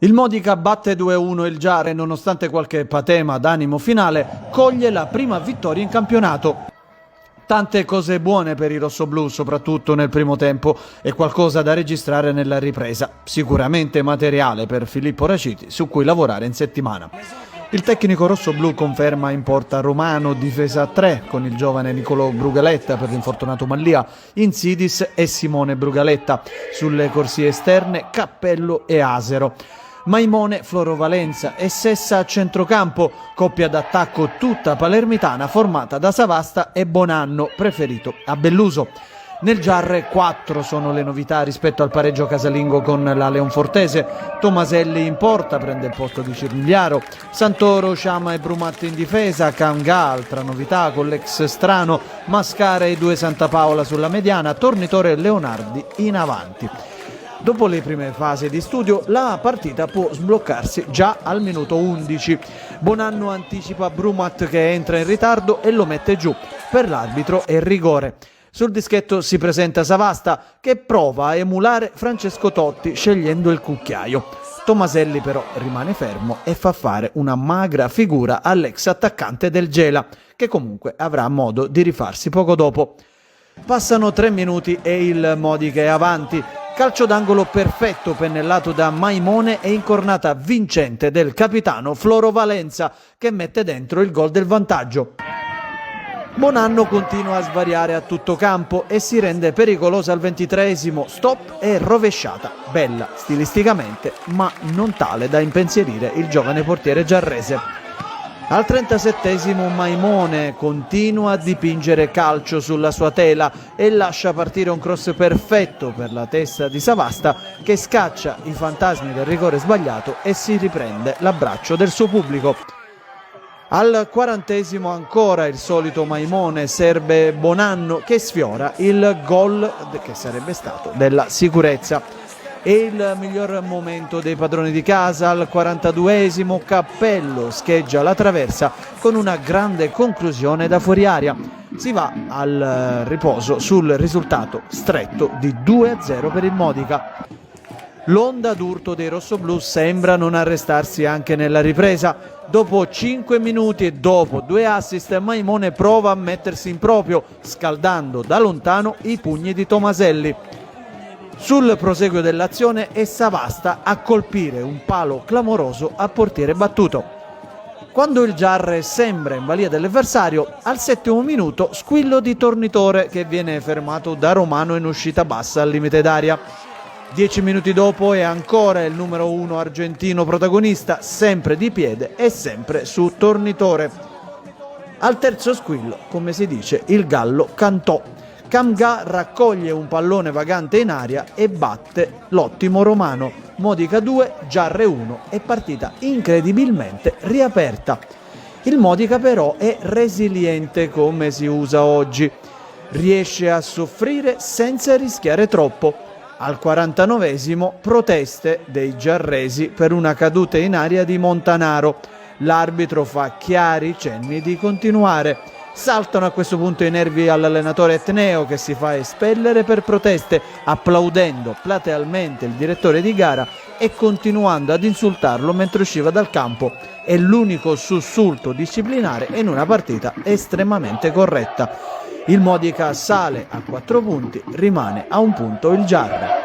Il Modica batte 2-1 il Giarre e nonostante qualche patema d'animo finale coglie la prima vittoria in campionato. Tante cose buone per i rossoblù, soprattutto nel primo tempo, e qualcosa da registrare nella ripresa. Sicuramente materiale per Filippo Raciti, su cui lavorare in settimana. Il tecnico rossoblù conferma in porta Romano, difesa a 3, con il giovane Nicolò Brugaletta per l'infortunato Mallia, Insidis e Simone Brugaletta. Sulle corsie esterne Cappello e Asero. Maimone, Floro Valenza e Sessa a centrocampo, coppia d'attacco tutta palermitana formata da Savasta e Bonanno, preferito a Belluso. Nel Giarre 4 sono le novità rispetto al pareggio casalingo con la Leonfortese. Tomaselli in porta, prende il posto di Cirmigliaro. Santoro, Sciama e Brumatti in difesa. Camga, altra novità con l'ex Strano. Mascara e 2 Santa Paola sulla mediana. Tornitore e Leonardi in avanti. Dopo le prime fasi di studio, la partita può sbloccarsi già al minuto 11. Bonanno anticipa Brumat che entra in ritardo e lo mette giù. Per l'arbitro è rigore. Sul dischetto si presenta Savasta che prova a emulare Francesco Totti scegliendo il cucchiaio. Tomaselli però rimane fermo e fa fare una magra figura all'ex attaccante del Gela, che comunque avrà modo di rifarsi poco dopo. Passano 3 minuti e il Modica è avanti. Calcio d'angolo perfetto pennellato da Maimone e incornata vincente del capitano Floro Valenza che mette dentro il gol del vantaggio. Bonanno continua a svariare a tutto campo e si rende pericolosa al 23esimo, stop e rovesciata, bella stilisticamente ma non tale da impensierire il giovane portiere giarrese. Al 37esimo Maimone continua a dipingere calcio sulla sua tela e lascia partire un cross perfetto per la testa di Savasta che scaccia i fantasmi del rigore sbagliato e si riprende l'abbraccio del suo pubblico. Al 40esimo ancora il solito Maimone serve Bonanno che sfiora il gol che sarebbe stato della sicurezza. E il miglior momento dei padroni di casa al 42esimo Cappello scheggia la traversa con una grande conclusione da fuori aria. Si va al riposo sul risultato stretto di 2-0 per il Modica. L'onda d'urto dei rossoblù sembra non arrestarsi anche nella ripresa. Dopo 5 minuti e dopo 2 assist, Maimone prova a mettersi in proprio, scaldando da lontano i pugni di Tomaselli. Sul proseguo dell'azione è Savasta a colpire un palo clamoroso a portiere battuto. Quando il Giarre sembra in balia dell'avversario, al 7° minuto squillo di Tornitore che viene fermato da Romano in uscita bassa al limite d'aria. 10 minuti dopo è ancora il numero 1 argentino protagonista, sempre di piede e sempre su Tornitore. Al terzo squillo, come si dice, il gallo cantò. Camga raccoglie un pallone vagante in aria e batte l'ottimo Romano. Modica 2, Giarre 1 e partita incredibilmente riaperta. Il Modica però è resiliente come si usa oggi. Riesce a soffrire senza rischiare troppo. Al 49esimo proteste dei giarresi per una caduta in aria di Montanaro. L'arbitro fa chiari cenni di continuare. Saltano a questo punto i nervi all'allenatore etneo che si fa espellere per proteste, applaudendo platealmente il direttore di gara e continuando ad insultarlo mentre usciva dal campo. È l'unico sussulto disciplinare in una partita estremamente corretta. Il Modica sale a 4 punti, rimane a 1 punto il Giarre.